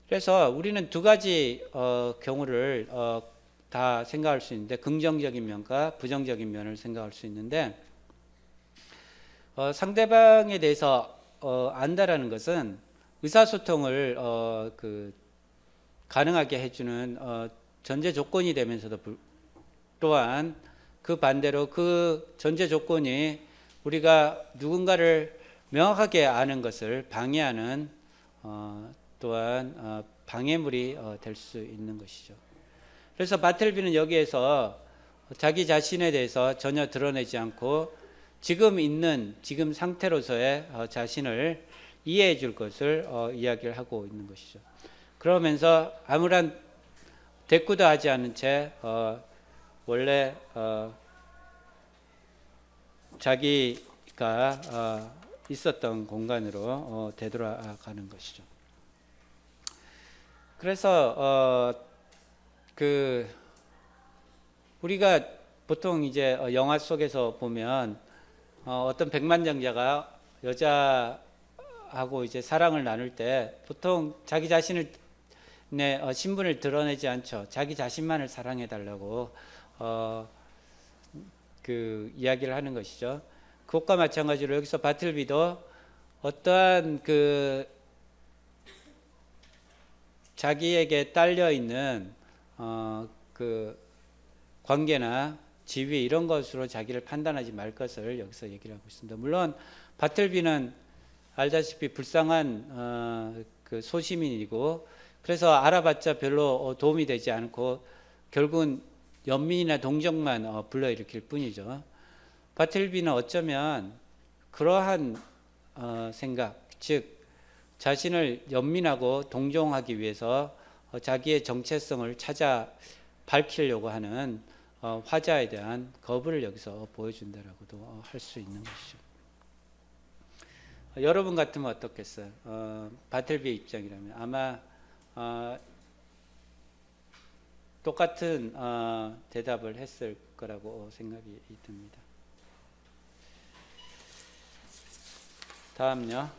그래서 우리는 두 가지 경우를 다 생각할 수 있는데, 긍정적인 면과 부정적인 면을 생각할 수 있는데, 상대방에 대해서 안다라는 것은 의사소통을 가능하게 해주는 전제 조건이 되면서도 또한 그 반대로 그 전제 조건이 우리가 누군가를 명확하게 아는 것을 방해하는 또한 방해물이 될 수 있는 것이죠. 그래서 바틀비는 여기에서 자기 자신에 대해서 전혀 드러내지 않고 지금 상태로서의 자신을 이해해 줄 것을 이야기를 하고 있는 것이죠. 그러면서 아무런 대꾸도 하지 않은 채 원래 자기가 있었던 공간으로 되돌아가는 것이죠. 그래서 우리가 보통 이제 영화 속에서 보면 어떤 백만장자가 여자하고 이제 사랑을 나눌 때 보통 자기 자신을 신분을 드러내지 않죠. 자기 자신만을 사랑해 달라고 이야기를 하는 것이죠. 그것과 마찬가지로 여기서 바틀비도 어떠한 자기에게 딸려 있는 관계나 지위 이런 것으로 자기를 판단하지 말 것을 여기서 얘기를 하고 있습니다. 물론 바틀비는 알다시피 불쌍한 소시민이고, 그래서 알아봤자 별로 도움이 되지 않고 결국은 연민이나 동정만 불러일으킬 뿐이죠. 바틀비는 어쩌면 그러한 생각, 즉 자신을 연민하고 동정하기 위해서 자기의 정체성을 찾아 밝히려고 하는 화자에 대한 거부를 여기서 보여준다라고도 할 수 있는 것이죠. 여러분 같으면 어떻겠어요? 바틀비의 입장이라면 아마 똑같은 대답을 했을 거라고 생각이 듭니다. 다음요.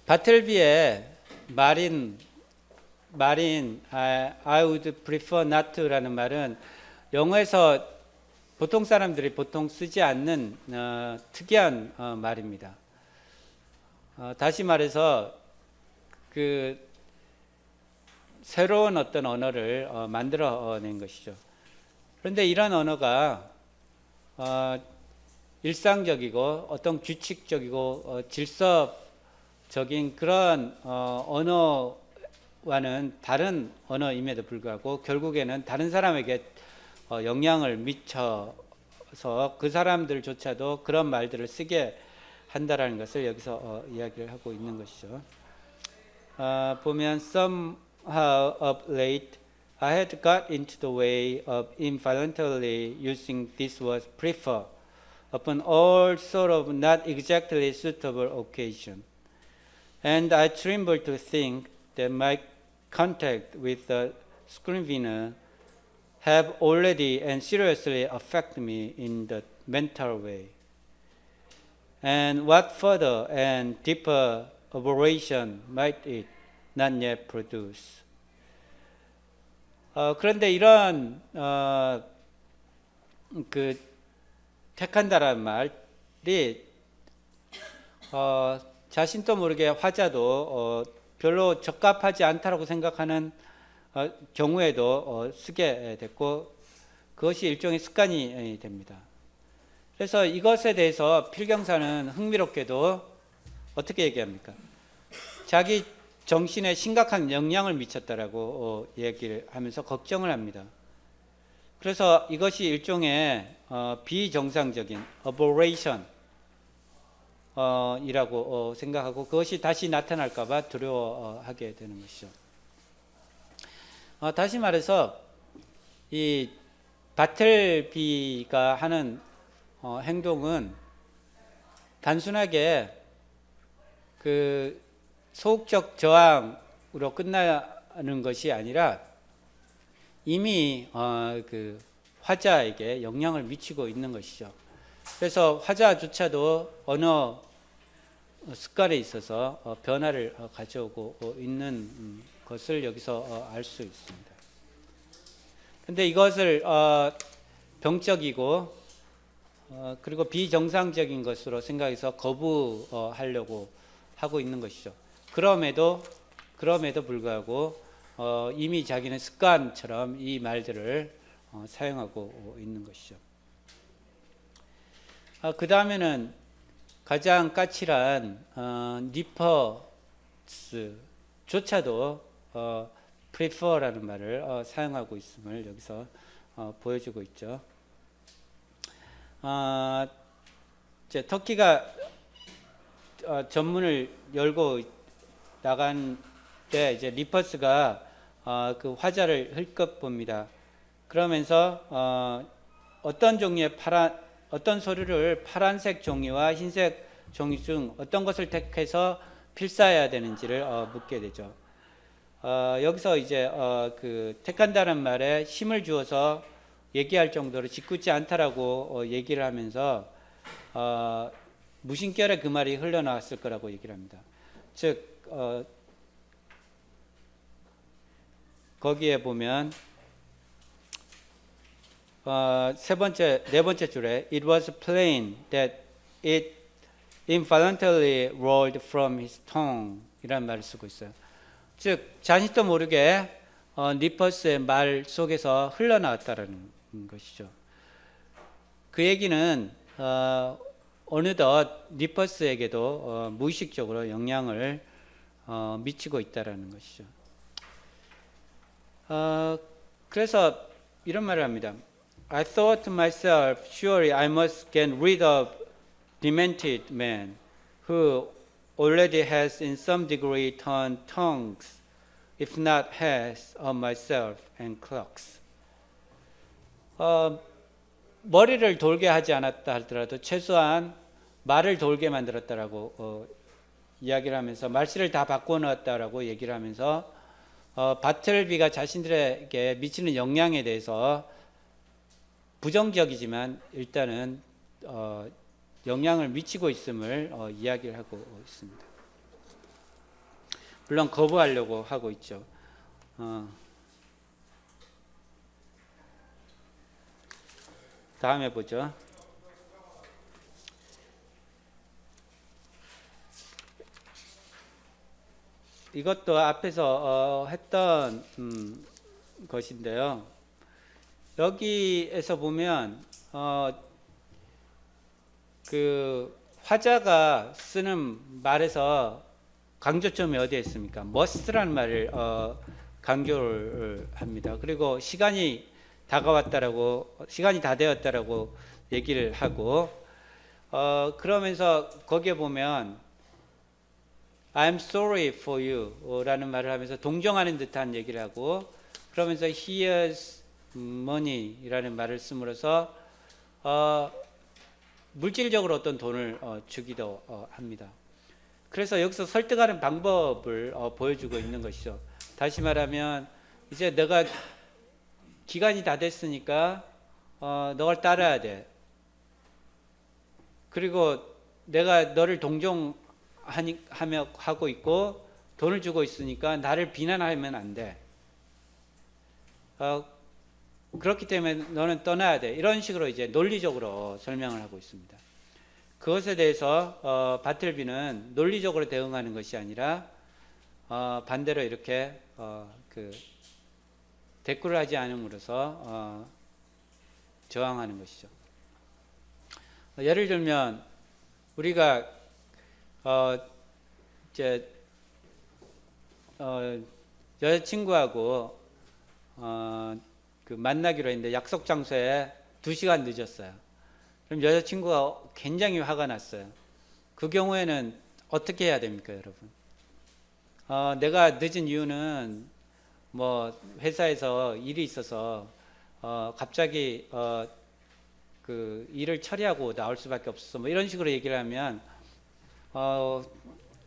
바틀비의 I would prefer not to라는 말은 영어에서 보통 사람들이 보통 쓰지 않는 특이한 말입니다. 다시 말해서 새로운 어떤 언어를 만들어낸 것이죠. 그런데 이런 언어가 일상적이고 어떤 규칙적이고 질서적인 그런 언어와는 다른 언어임에도 불구하고 결국에는 다른 사람에게 영향을 미쳐서 그 사람들조차도 그런 말들을 쓰게 한다라는 것을 여기서 이야기를 하고 있는 것이죠. 보면 somehow of late I had got into the way of involuntarily using this word prefer upon all sort of not exactly suitable occasion. And I tremble to think that my contact with the Scrivener have already and seriously affected me in the mental way. And what further and deeper aberration might it not yet produce? 그런데 이런 택한다라는 말이 자신도 모르게 화자도 별로 적합하지 않다라고 생각하는 경우에도 쓰게 됐고, 그것이 일종의 습관이 됩니다. 그래서 이것에 대해서 필경사는 흥미롭게도 어떻게 얘기합니까? 자기 정신에 심각한 영향을 미쳤다라고 얘기를 하면서 걱정을 합니다. 그래서 이것이 일종의 비정상적인 aberration 이라고 생각하고 그것이 다시 나타날까봐 두려워하게 되는 것이죠. 다시 말해서 이 바틀비가 하는 행동은 단순하게 그 소극적 저항으로 끝나는 것이 아니라 이미 그 화자에게 영향을 미치고 있는 것이죠. 그래서 화자조차도 언어 습관에 있어서 변화를 가져오고 있는 것을 여기서 알 수 있습니다. 근데 이것을 병적이고 그리고 비정상적인 것으로 생각해서 거부하려고 하고 있는 것이죠. 그럼에도 불구하고 이미 자기는 습관처럼 이 말들을 사용하고 있는 것이죠. 그 다음에는 가장 까칠한 니퍼스조차도 prefer라는 말을 사용하고 있음을 여기서 보여주고 있죠. 이제 터키가 전문을 열고 나간 때 이제 리퍼스가 그 화자를 흘끗 봅니다. 그러면서 어떤 종류의 어떤 서류를 파란색 종이와 흰색 종이 중 어떤 것을 택해서 필사해야 되는지를 묻게 되죠. 여기서 이제 그 택한다는 말에 힘을 주어서 얘기할 정도로 짓궂지 않다라고 얘기를 하면서 무심결에 그 말이 흘러나왔을 거라고 얘기를 합니다. 즉 거기에 보면 네 번째 줄에 It was plain that it involuntarily rolled from his tongue 이라는 말을 쓰고 있어요. 즉 자신도 모르게 니퍼스의 말 속에서 흘러나왔다라는 것이죠. 그 얘기는 어느덧 니퍼스에게도 무의식적으로 영향을 미치고 있다라는 것이죠. 그래서 이런 말을 합니다. I thought to myself, surely I must get rid of demented man who already has in some degree turned tongues, if not heads, of myself and clocks. 머리를 돌게 하지 않았다 하더라도 최소한 말을 돌게 만들었다라고 이야기를 하면서 말씨를 다 바꿔놓았다라고 얘기를 하면서 바틀비가 자신들에게 미치는 영향에 대해서 부정적이지만 일단은 영향을 미치고 있음을 이야기를 하고 있습니다. 물론 거부하려고 하고 있죠. 다음에 보죠. 이것도 앞에서 했던 것인데요. 여기에서 보면 그 화자가 쓰는 말에서 강조점이 어디에 있습니까? must라는 말을 강조를 합니다. 그리고 시간이 다가왔다라고, 시간이 다 되었다라고 얘기를 하고 그러면서 거기에 보면 I'm sorry for you 라는 말을 하면서 동정하는 듯한 얘기를 하고 그러면서 here's money 라는 말을 씀으로써 물질적으로 어떤 돈을 주기도 합니다. 그래서 여기서 설득하는 방법을 보여주고 있는 것이죠. 다시 말하면 이제 내가 기간이 다 됐으니까 너를 따라야 돼. 그리고 내가 너를 하고 있고 돈을 주고 있으니까 나를 비난하면 안 돼. 그렇기 때문에 너는 떠나야 돼. 이런 식으로 이제 논리적으로 설명을 하고 있습니다. 그것에 대해서 바틀비는 논리적으로 대응하는 것이 아니라 반대로 이렇게 그 대꾸를 하지 않음으로써 저항하는 것이죠. 예를 들면 우리가 이제 여자친구하고 그 만나기로 했는데 약속 장소에 2시간 늦었어요. 그럼 여자친구가 굉장히 화가 났어요. 그 경우에는 어떻게 해야 됩니까, 여러분? 내가 늦은 이유는 뭐 회사에서 일이 있어서 갑자기 그 일을 처리하고 나올 수밖에 없어서 뭐 이런 식으로 얘기를 하면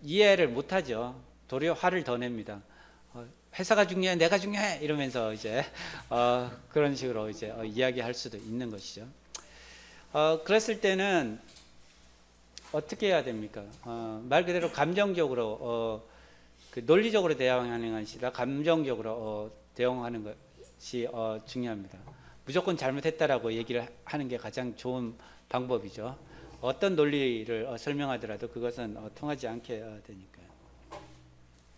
이해를 못하죠. 도리어 화를 더 냅니다. 회사가 중요해, 내가 중요해 이러면서 이제 그런 식으로 이제 이야기할 수도 있는 것이죠. 그랬을 때는 어떻게 해야 됩니까? 말 그대로 감정적으로 그 논리적으로 대응하는 것이 아니라 감정적으로 대응하는 것이 중요합니다. 무조건 잘못했다라고 얘기를 하는 게 가장 좋은 방법이죠. 어떤 논리를 설명하더라도 그것은 통하지 않게 되니까요.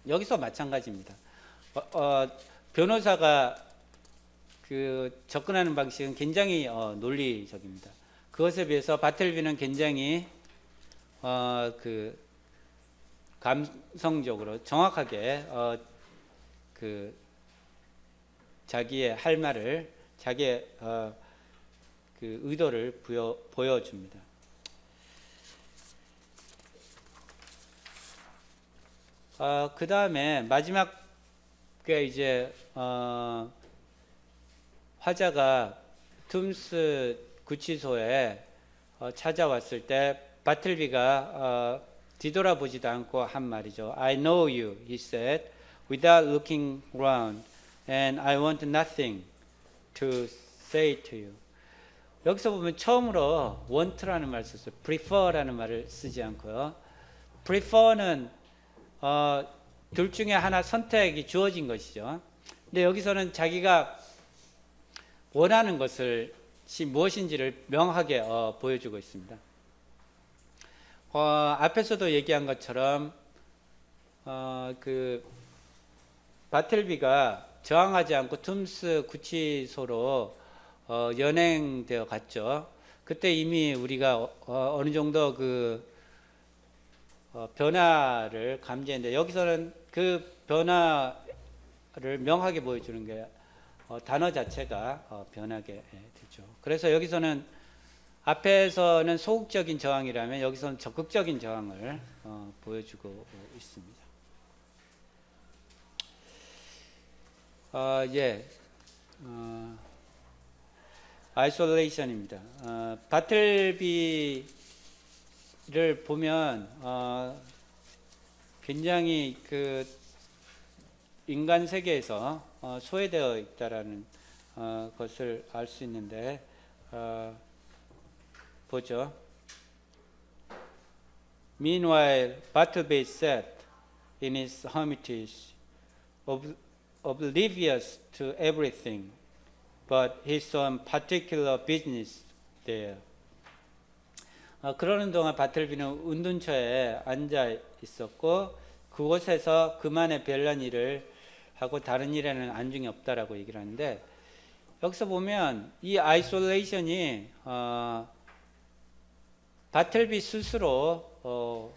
여기서 마찬가지입니다. 변호사가 그 접근하는 방식은 굉장히 논리적입니다. 그것에 비해서 바틀비는 굉장히 그 감성적으로 정확하게 그 자기의 할 말을 자기의 그 의도를 보여줍니다. 그 다음에 마지막에 이제 화자가 툼스 구치소에 찾아왔을 때 바틀비가 뒤돌아보지도 않고 한 말이죠. I know you, he said, without looking round, and I want nothing to say to you. 여기서 보면 처음으로 want라는 말을 썼어요. prefer라는 말을 쓰지 않고요. prefer는 둘 중에 하나 선택이 주어진 것이죠. 근데 여기서는 자기가 원하는 것을 무엇인지를 명확하게 보여주고 있습니다. 앞에서도 얘기한 것처럼 그 바틀비가 저항하지 않고 툼스 구치소로 연행되어 갔죠. 그때 이미 우리가 어느 정도 그 변화를 감지했는데 여기서는 그 변화를 명하게 보여주는 게 단어 자체가 변하게 되죠. 그래서 여기서는 앞에서는 소극적인 저항이라면 여기서는 적극적인 저항을 보여주고 있습니다. 아이솔레이션입니다. 바틀비를 보면 굉장히 그 인간 세계에서 소외되어 있다라는 것을 알 수 있는데 보죠. Meanwhile, Bartleby sat in his hermitage, oblivious to everything, but he saw particular business there. 그러는 동안 바틀비는 운둔처에 앉아 있었고 그곳에서 그만의 별난 일을 하고 다른 일에는 안중이 없다라고 얘기를 하는데 여기서 보면 이 아이솔레이션이 바틀비 스스로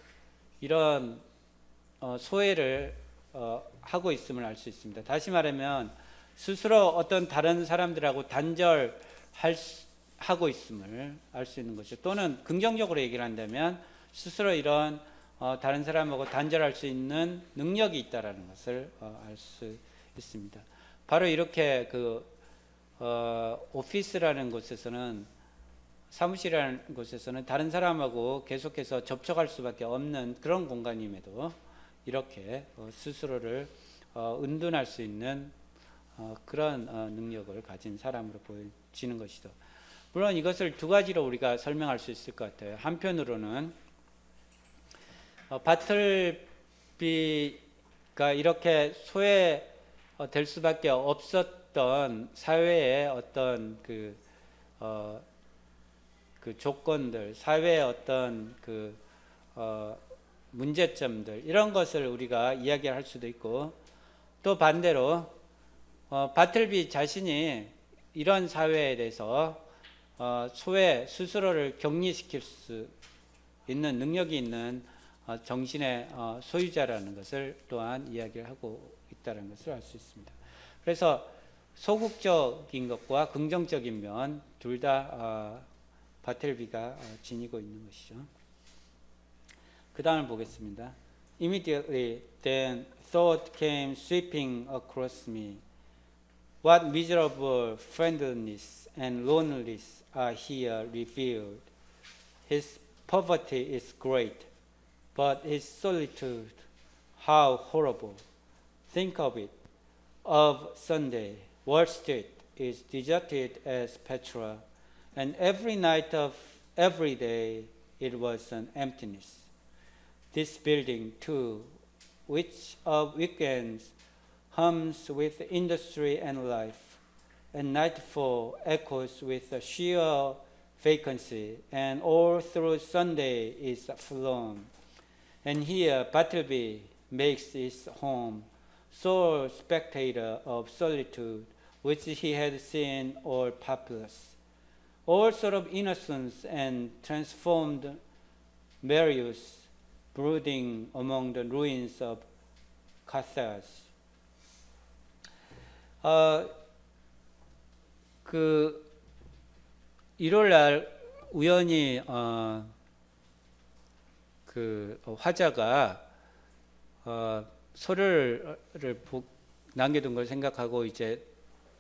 이런 소외를 하고 있음을 알 수 있습니다. 다시 말하면 스스로 어떤 다른 사람들하고 단절하고 있음을 알 수 있는 것이죠. 또는 긍정적으로 얘기를 한다면 스스로 이런 다른 사람하고 단절할 수 있는 능력이 있다라는 것을 알 수 있습니다. 바로 이렇게 그 오피스라는 곳에서는 사무실이라는 곳에서는 다른 사람하고 계속해서 접촉할 수밖에 없는 그런 공간임에도 이렇게 스스로를 은둔할 수 있는 그런 능력을 가진 사람으로 보여지는 것이죠. 물론 이것을 두 가지로 우리가 설명할 수 있을 것 같아요. 한편으로는 바틀비가 이렇게 소외될 수밖에 없었던 사회의 어떤 그 조건들, 사회의 어떤 문제점들 이런 것을 우리가 이야기할 수도 있고 또 반대로 바틀비 자신이 이런 사회에 대해서 소외 스스로를 격리시킬 수 있는 능력이 있는 정신의 소유자라는 것을 또한 이야기를 하고 있다는 것을 알 수 있습니다. 그래서 소극적인 것과 긍정적인 면 둘 다 바틀비가 지니고 있는 것이죠. 그 다음을 보겠습니다. Immediately then thought came sweeping across me. What miserable friendliness and loneliness are here revealed. His poverty is great, but his solitude, how horrible. Think of it. Of Sunday, Wall Street is deserted as Petra, and every night of every day it was an emptiness. This building, too, which of weekends hums with industry and life, and nightfall echoes with a sheer vacancy, and all through Sunday is forlorn. And here Bartleby makes its home, sole spectator of solitude, which he had seen all populous. All sort of innocence and transformed Marius brooding among the ruins of Carthage. 그 1월 날 우연히 그 화자가 서류를 남겨둔 걸 생각하고 이제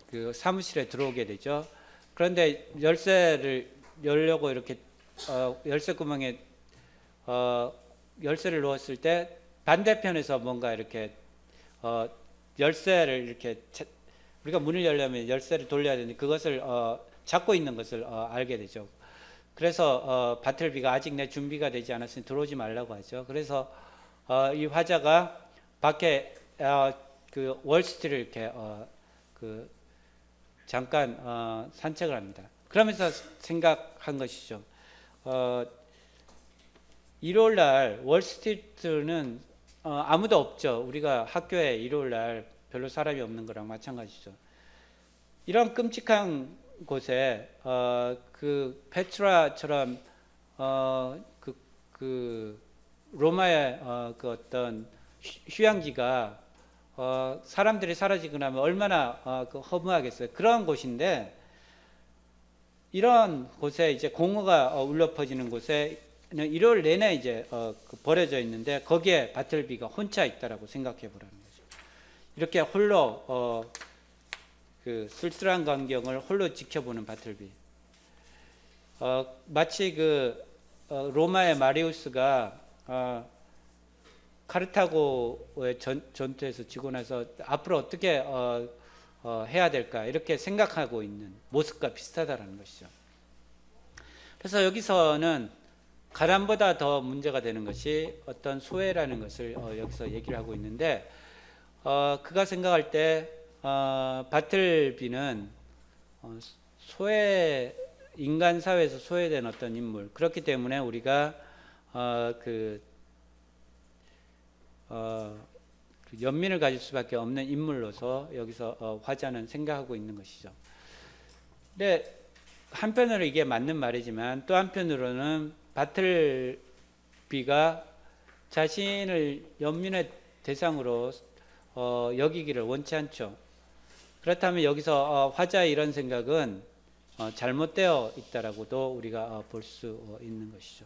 그 사무실에 들어오게 되죠. 그런데 열쇠를 열려고 이렇게 열쇠 구멍에 열쇠를 넣었을 때 반대편에서 뭔가 이렇게 열쇠를 이렇게 우리가 문을 열려면 열쇠를 돌려야 되는데 그것을 잡고 있는 것을 알게 되죠. 그래서 바틀비가 아직 내 준비가 되지 않았으니 들어오지 말라고 하죠. 그래서 이 화자가 밖에 그 월스트리트를 이렇게 그 잠깐 산책을 합니다. 그러면서 생각한 것이죠. 1월 날 월스트리트는 아무도 없죠. 우리가 학교에 일요일 날 별로 사람이 없는 거랑 마찬가지죠. 이런 끔찍한 곳에 그 페트라처럼 그 로마의 그 어떤 휴양지가 사람들이 사라지고 나면 얼마나 그 허무하겠어요. 그런 곳인데 이런 곳에 이제 공허가 울려 퍼지는 곳에 일요일 내내 이제 버려져 있는데 거기에 바틀비가 혼자 있다라고 생각해 보라는 거죠. 이렇게 홀로 그 쓸쓸한 광경을 홀로 지켜보는 바틀비. 마치 그 로마의 마리우스가 카르타고의 전투에서 지고 나서 앞으로 어떻게 해야 될까 이렇게 생각하고 있는 모습과 비슷하다는 것이죠. 그래서 여기서는 가난보다 더 문제가 되는 것이 어떤 소외라는 것을 여기서 얘기를 하고 있는데 그가 생각할 때 바틀비는 인간 사회에서 소외된 어떤 인물, 그렇기 때문에 우리가 그 연민을 가질 수밖에 없는 인물로서 여기서 화자는 생각하고 있는 것이죠. 근데 한편으로 이게 맞는 말이지만 또 한편으로는 바틀비가 자신을 연민의 대상으로 여기기를 원치 않죠. 그렇다면 여기서 화자의 이런 생각은 잘못되어 있다라고도 우리가 볼 수 있는 것이죠.